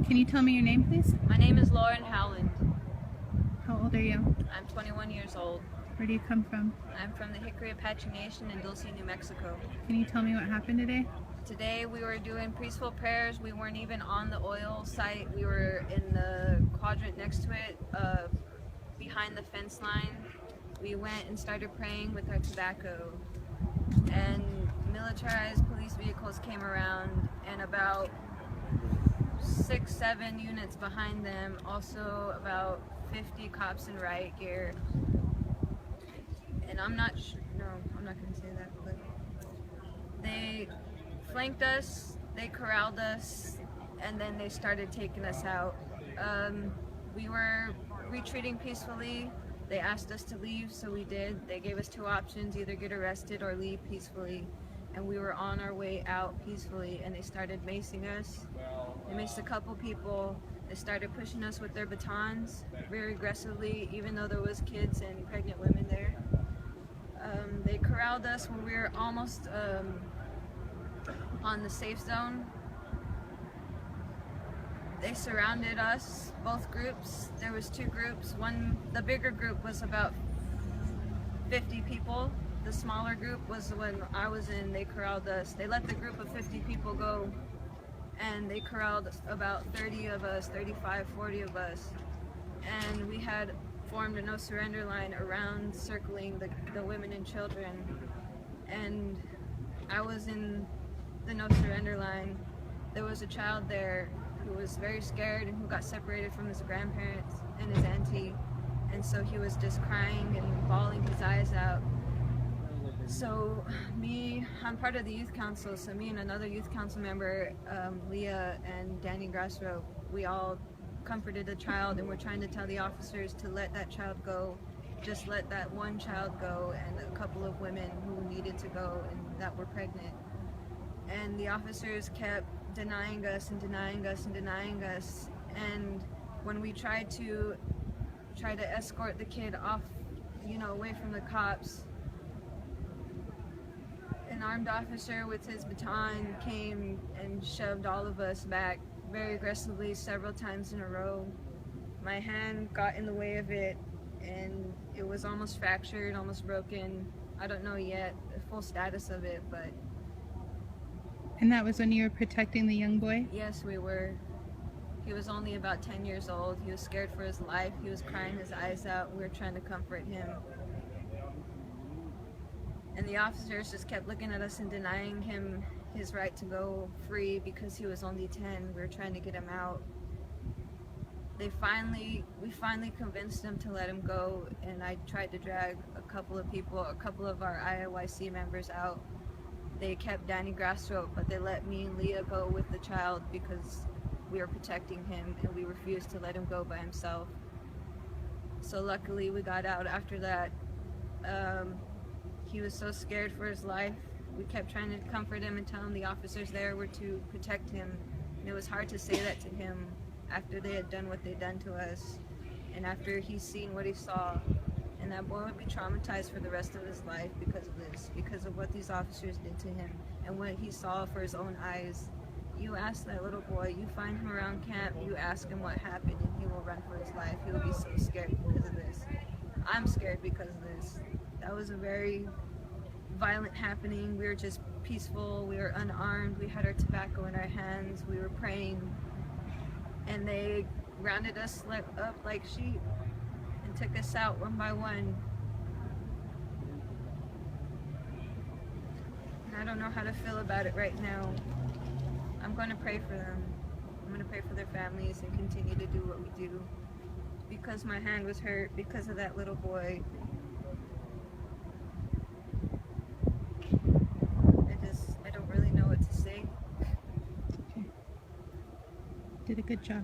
Can you tell me your name, please? My name is Lauren Howland. How old are you? I'm 21 years old. Where do you come from? I'm from the Hickory Apache Nation in Dulce, New Mexico. Can you tell me what happened today? Today we were doing peaceful prayers. We weren't even on the oil site. We were in the quadrant next to it, behind the fence line. We went and started praying with our tobacco. And militarized police vehicles came around, and about 6-7 units behind them, also about 50 cops in riot gear. And I'm not gonna say that, but they flanked us, they corralled us, and then they started taking us out. We were retreating peacefully. They asked us to leave, so we did. They gave us two options: either get arrested or leave peacefully. And we were on our way out peacefully, and they started macing us. They maced a couple people. They started pushing us with their batons very aggressively, even though there was kids and pregnant women there. They corralled us when we were almost on the safe zone. They surrounded us, both groups. There was two groups. The bigger group was about 50 people. The smaller group was the one I was in. They corralled us. They let the group of 50 people go, and they corralled about 30 of us, 35, 40 of us. And we had formed a no surrender line around, circling the women and children. And I was in the no surrender line. There was a child there who was very scared and who got separated from his grandparents and his auntie. And so he was just crying and bawling his eyes out. So I'm part of the youth council, so me and another youth council member, Leah and Danny Grassrope, we all comforted the child, and we're trying to tell the officers to let that child go. Just let that one child go, and a couple of women who needed to go and that were pregnant. And the officers kept denying us and denying us and denying us. And when we tried to escort the kid off, away from the cops, an armed officer with his baton came and shoved all of us back very aggressively several times in a row. My hand got in the way of it, and it was almost fractured, almost broken. I don't know yet the full status of it, but... And that was when you were protecting the young boy? Yes, we were. He was only about 10 years old. He was scared for his life. He was crying his eyes out. We were trying to comfort him. And the officers just kept looking at us and denying him his right to go free because he was only 10. We were trying to get him out. We finally convinced them to let him go, and I tried to drag a couple of our IIYC members out. They kept Danny Grassrope, but they let me and Leah go with the child because we were protecting him, and we refused to let him go by himself. So luckily we got out after that. He was so scared for his life. We kept trying to comfort him and tell him the officers there were to protect him. And it was hard to say that to him after they had done what they'd done to us, and after he's seen what he saw. And that boy would be traumatized for the rest of his life because of this, because of what these officers did to him and what he saw for his own eyes. You ask that little boy, you find him around camp, you ask him what happened, and he will run for his life. He will be so scared because of this. I'm scared because of this. That was a very violent happening. We were just peaceful, we were unarmed, we had our tobacco in our hands, we were praying, and they rounded us up like sheep and took us out one by one. And I don't know how to feel about it right now. I'm going to pray for them. I'm going to pray for their families and continue to do what we do. Because my hand was hurt because of that little boy. I don't really know what to say. Okay. Did a good job.